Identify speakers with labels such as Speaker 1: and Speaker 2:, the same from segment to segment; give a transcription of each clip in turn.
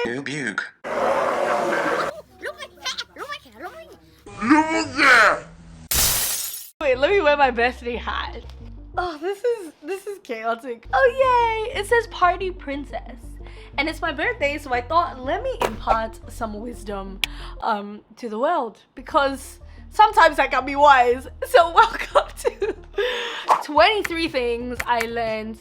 Speaker 1: Nubuke.
Speaker 2: Wait, let me wear my birthday hat. Oh, this is chaotic. Oh yay! It says party princess. And it's my birthday, so I thought let me impart some wisdom to the world, because sometimes I can be wise. So welcome to 23 things I learned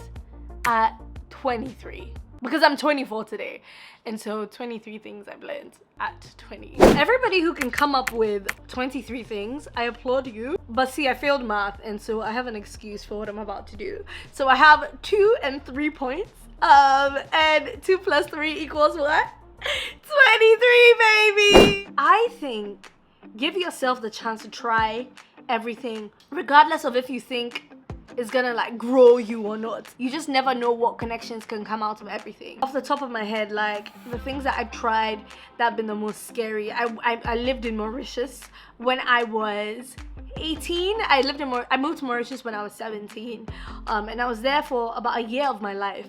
Speaker 2: at 23. Because I'm 24 today. And so 23 things I've learned at 20. Everybody who can come up with 23 things, I applaud you. But see, I failed math, and so I have an excuse for what I'm about to do. So I have 2 and 3 points. And 2 plus 3 equals what? 23, baby! I think give yourself the chance to try everything, regardless of if you think it's gonna like grow you or not. You just never know what connections can come out of everything. Off the top of my head, like the things that I've tried that have been the most scary. I lived in Mauritius when I was 18. I moved to Mauritius when I was 17, and I was there for about a year of my life.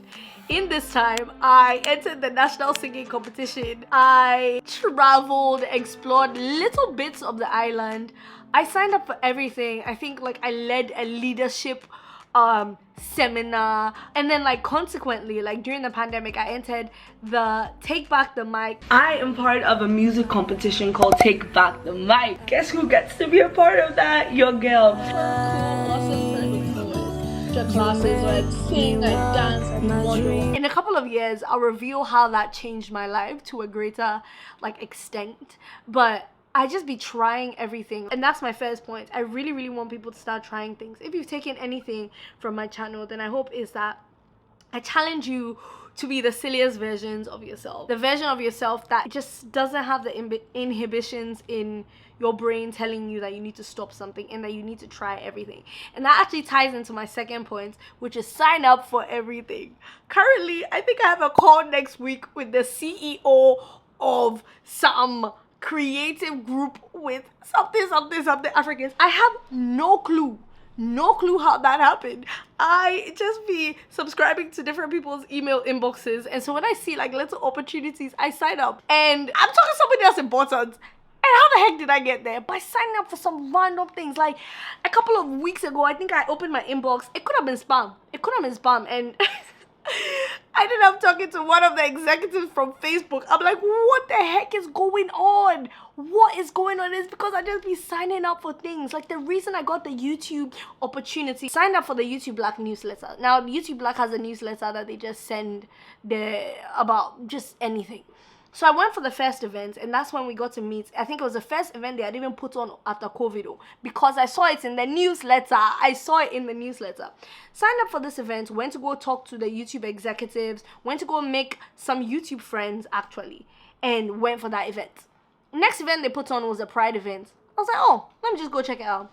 Speaker 2: In this time, I entered the national singing competition. I traveled, explored little bits of the island. I signed up for everything. I think like I led a leadership seminar, and then like consequently, like during the pandemic, I entered the Take Back the Mic. I am part of a music competition called Take Back the Mic. Guess who gets to be a part of that? Your girl. Classes where I sing, I dance, I model. In a couple of years, I'll reveal how that changed my life to a greater like extent. But I just be trying everything, and that's my first point. I really want people to start trying things. If you've taken anything from my channel, then I hope is that I challenge you to be the silliest versions of yourself. The version of yourself that just doesn't have the inhibitions in your brain telling you that you need to stop something and that you need to try everything. And that actually ties into my second point, which is sign up for everything. Currently, I think I have a call next week with the CEO of some creative group with something Africans. I have no clue how that happened. I just be subscribing to different people's email inboxes, and so when I see like little opportunities, I sign up. And I'm talking somebody else important. And how the heck did I get there? By signing up for some random things. Like a couple of weeks ago, I think I opened my inbox. It could have been spam. And I ended up talking to one of the executives from Facebook. I'm like, what the heck is going on? What is going on? It's because I just be signing up for things. Like the reason I got the YouTube opportunity, signed up for the YouTube Black newsletter. Now, YouTube Black has a newsletter that they just send about just anything. So I went for the first event, and that's when we got to meet. I think it was the first event they had even put on after COVID, because I saw it in the newsletter. Signed up for this event, went to go talk to the YouTube executives, went to go make some YouTube friends, actually, and went for that event. Next event they put on was a Pride event. I was like, oh, let me just go check it out.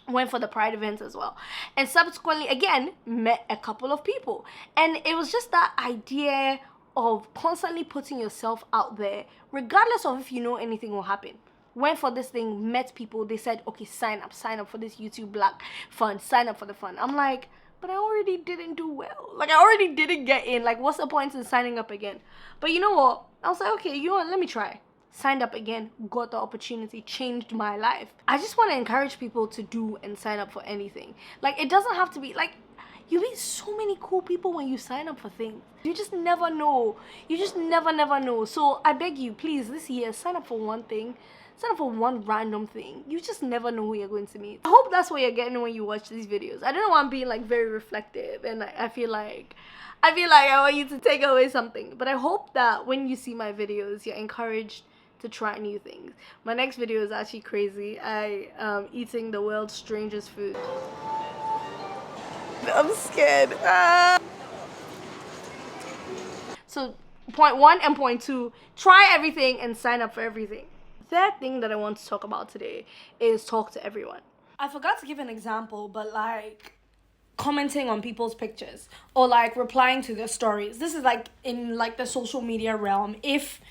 Speaker 2: Went for the Pride event as well. And subsequently, again, met a couple of people. And it was just that idea of constantly putting yourself out there, regardless of if you know anything will happen. Went for this thing, met people, they said, okay, sign up for this YouTube Black fund, sign up for the fund. I'm like, but I already didn't do well. Like, I already didn't get in. Like, what's the point in signing up again? But you know what? I was like, okay, you know what? Let me try. Signed up again, got the opportunity, changed my life. I just want to encourage people to do and sign up for anything. Like, it doesn't have to be, like, you meet so many cool people when you sign up for things. You just never know. You just never know. So I beg you, please, this year, sign up for one thing. Sign up for one random thing. You just never know who you're going to meet. I hope that's what you're getting when you watch these videos. I don't know why I'm being like very reflective, and I feel like I want you to take away something. But I hope that when you see my videos, you're encouraged to try new things. My next video is actually crazy. I am eating the world's strangest food. I'm scared. So point 1 and point 2, try everything and sign up for everything. Third thing that I want to talk about today is talk to everyone. I forgot to give an example, but like commenting on people's pictures or like replying to their stories. This is like in like the social media realm. If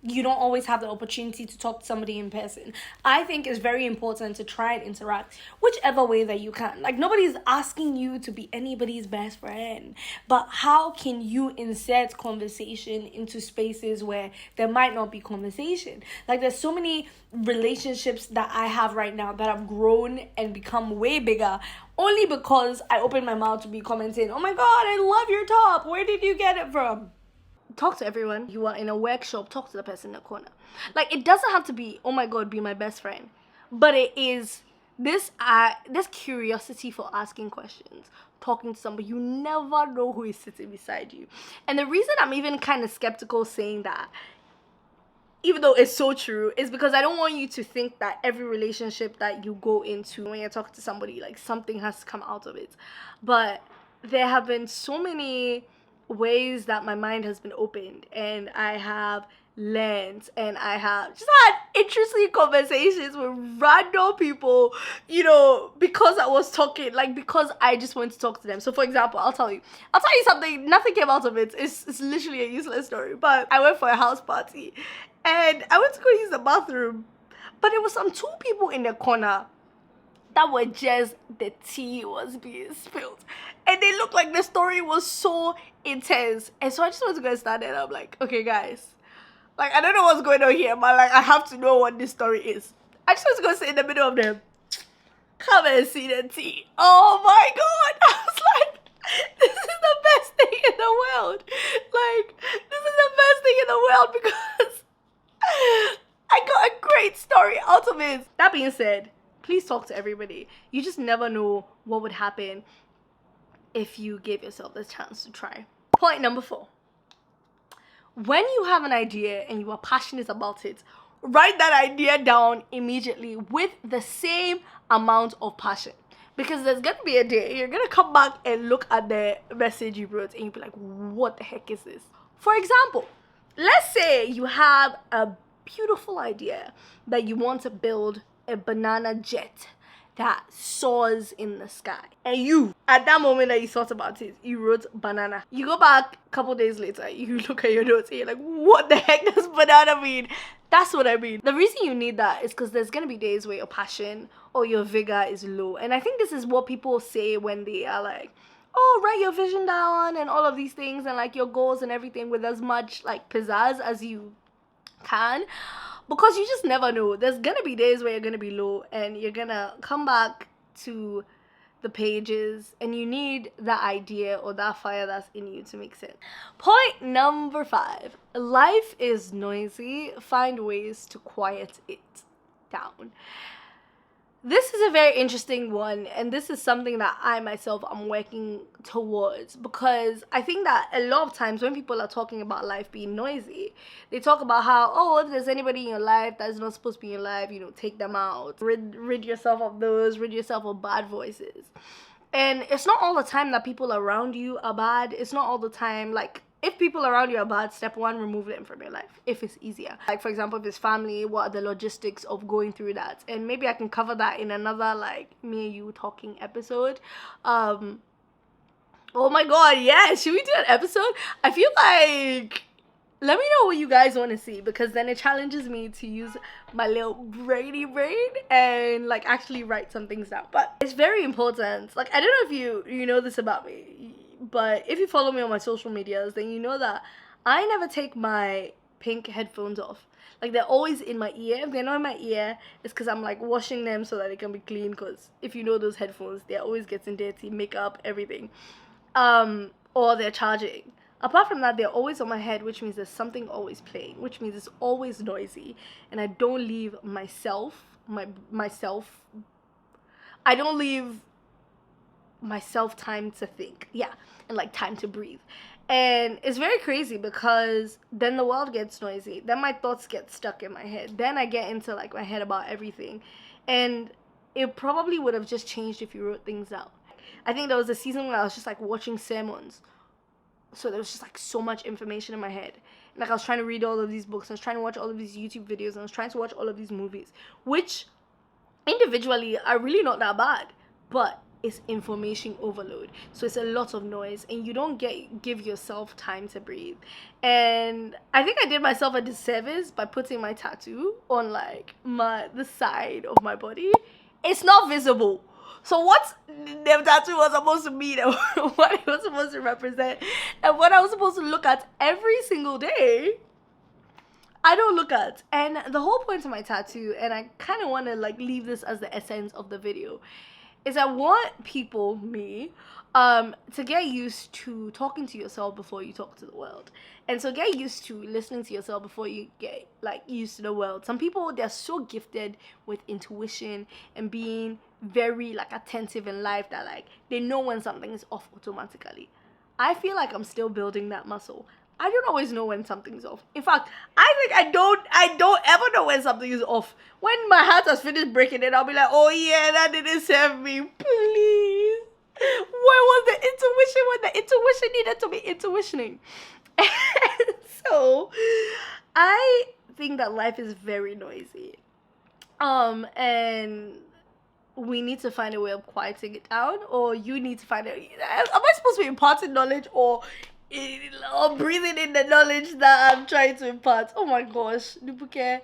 Speaker 2: you don't always have the opportunity to talk to somebody in person. I think it's very important to try and interact whichever way that you can. Like, nobody's asking you to be anybody's best friend, but how can you insert conversation into spaces where there might not be conversation? Like, there's so many relationships that I have right now that have grown and become way bigger only because I opened my mouth to be commenting, oh my god, I love your top, where did you get it from? Talk to everyone. You are in a workshop, talk to the person in the corner. Like, it doesn't have to be, oh my god, be my best friend, but it is this curiosity for asking questions, talking to somebody. You never know who is sitting beside you. And the reason I'm even kind of skeptical saying that, even though it's so true, is because I don't want you to think that every relationship that you go into when you're talking to somebody, like, something has to come out of it. But there have been so many ways that my mind has been opened, and I have learned, and I have just had interesting conversations with random people, you know, because I was talking, like, because I just wanted to talk to them. So for example, I'll tell you something. Nothing came out of it. It's literally a useless story, but I went for a house party and I went to go use the bathroom, but there was some two people in the corner that were just, the tea was being spilled, and they looked like the story was so intense. And so I just wanted to go and stand there, and I'm like, okay guys, like, I don't know what's going on here, but like, I have to know what this story is. I just want to go sit in the middle of them. Come and see the tea. Oh my god. I was like, this is the best thing in the world. Like, this is the best thing in the world because I got a great story out of it. That being said, please talk to everybody. You just never know what would happen if you gave yourself the chance to try. Point number 4. When you have an idea and you are passionate about it, write that idea down immediately with the same amount of passion. Because there's going to be a day you're going to come back and look at the message you wrote and you'll be like, what the heck is this? For example, let's say you have a beautiful idea that you want to build a banana jet that soars in the sky. And you, at that moment that you thought about it, you wrote banana. You go back a couple days later, you look at your notes and you're like, what the heck does banana mean? That's what I mean. The reason you need that is because there's going to be days where your passion or your vigor is low. And I think this is what people say when they are like, oh, write your vision down and all of these things and like your goals and everything with as much like pizzazz as you can. Because you just never know. There's gonna be days where you're gonna be low and you're gonna come back to the pages and you need that idea or that fire that's in you to make sense. Point number 5. Life is noisy. Find ways to quiet it down. This is a very interesting one, and this is something that I myself am working towards, because I think that a lot of times when people are talking about life being noisy, they talk about how, oh, if there's anybody in your life that's not supposed to be in your life, you know, take them out, rid yourself of those, rid yourself of bad voices. And it's not all the time that people around you are bad. It's not all the time, like, if people around you are bad, step 1, remove them from your life if it's easier. Like, for example, if it's family, what are the logistics of going through that? And maybe I can cover that in another, like, me and you talking episode. Oh my god, yeah, should we do an episode? I feel like, let me know what you guys want to see, because then it challenges me to use my little brainy brain and like actually write some things down. But it's very important. Like, I don't know if you know this about me, but if you follow me on my social medias, then you know that I never take my pink headphones off. Like, they're always in my ear. If they're not in my ear, it's because I'm like washing them so that they can be clean, because if you know those headphones, they're always getting dirty, makeup, everything. Or they're charging. Apart from that, they're always on my head, which means there's something always playing, which means it's always noisy, and I don't leave myself time to think, and like time to breathe. And it's very crazy because then the world gets noisy, then my thoughts get stuck in my head, then I get into like my head about everything, and it probably would have just changed if you wrote things out. I think there was a season where I was just like watching sermons, so there was just like so much information in my head. Like, I was trying to read all of these books, I was trying to watch all of these YouTube videos, and I was trying to watch all of these movies, which individually are really not that bad, but is information overload. So it's a lot of noise and you don't give yourself time to breathe. And I think I did myself a disservice by putting my tattoo on like the side of my body. It's not visible. So what the tattoo was supposed to mean and what it was supposed to represent and what I was supposed to look at every single day, I don't look at. And the whole point of my tattoo, and I kind of want to like leave this as the essence of the video, is I want people, me, to get used to talking to yourself before you talk to the world. And so get used to listening to yourself before you get like used to the world. Some people, they're so gifted with intuition and being very like attentive in life that like they know when something is off automatically. I feel like I'm still building that muscle. I don't always know when something's off. In fact, I think I don't ever know when something is off. When my heart has finished breaking, then I'll be like, oh yeah, that didn't serve me. Please. Where was the intuition when the intuition needed to be intuitioning? So I think that life is very noisy. And we need to find a way of quieting it down, or you need to find am I supposed to be imparting knowledge or breathing in the knowledge that I'm trying to impart? Oh my gosh, Nubuke.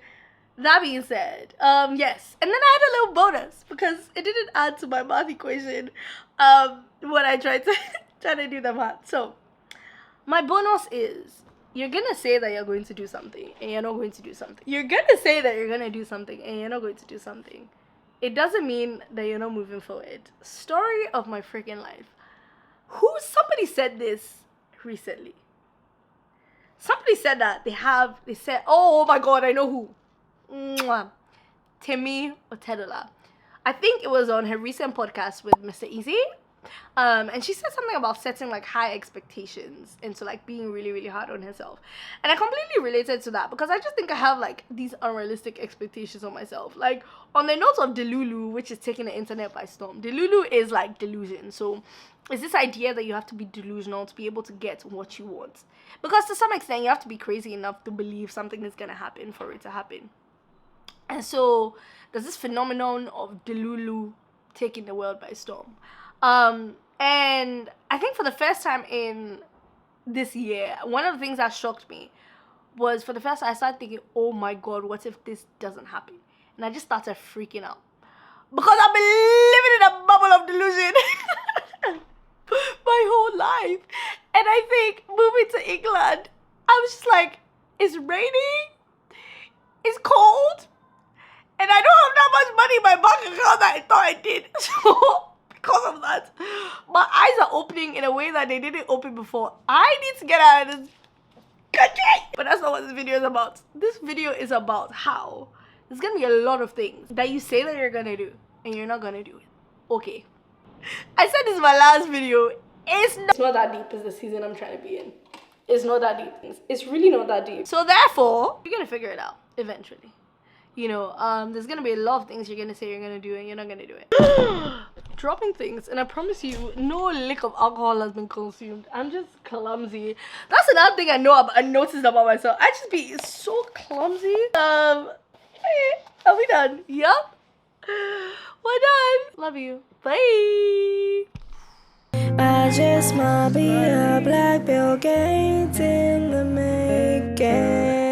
Speaker 2: That being said, yes. And then I had a little bonus because it didn't add to my math equation when I tried to do the math. So my bonus is, you're gonna say that you're going to do something and you're not going to do something. You're gonna say that you're gonna do something and you're not going to do something. It doesn't mean that you're not moving forward. Story of my freaking life. Somebody said this recently. Somebody said that they said, oh my god, I know who. Mwah. Temi Otedola. I think it was on her recent podcast with Mr Eazi. And she said something about setting like high expectations and so like being really, really hard on herself. And I completely related to that because I just think I have like these unrealistic expectations on myself. Like on the note of Delulu, which is taking the internet by storm. Delulu is like delusion. So it's this idea that you have to be delusional to be able to get what you want. Because to some extent you have to be crazy enough to believe something is gonna happen for it to happen. And so there's this phenomenon of Delulu taking the world by storm. And I think for the first time in this year, one of the things that shocked me was for the first time I started thinking, oh my god, what if this doesn't happen? And I just started freaking out. Because I've been living in a bubble of delusion my whole life. And I think moving to England, I was just like, it's raining, it's cold, and I don't have that much money in my bank account that I thought I did. So because of that, my eyes are opening in a way that they didn't open before. I need to get out of this country. But that's not what this video is about. This video is about how there's gonna be a lot of things that you say that you're gonna do and you're not gonna do it. Okay. I said this is my last video. It's not that deep. It's the season I'm trying to be in. It's not that deep. It's really not that deep. So therefore, you're gonna figure it out eventually. You know, there's gonna be a lot of things you're gonna say you're gonna do and you're not gonna do it. Dropping things, and I promise you, no lick of alcohol has been consumed. I'm just clumsy. That's another thing I noticed about myself. I just be so clumsy. Are we done? Yup. We're done. Love you. Bye. I just might be a black Bill Gates in the making.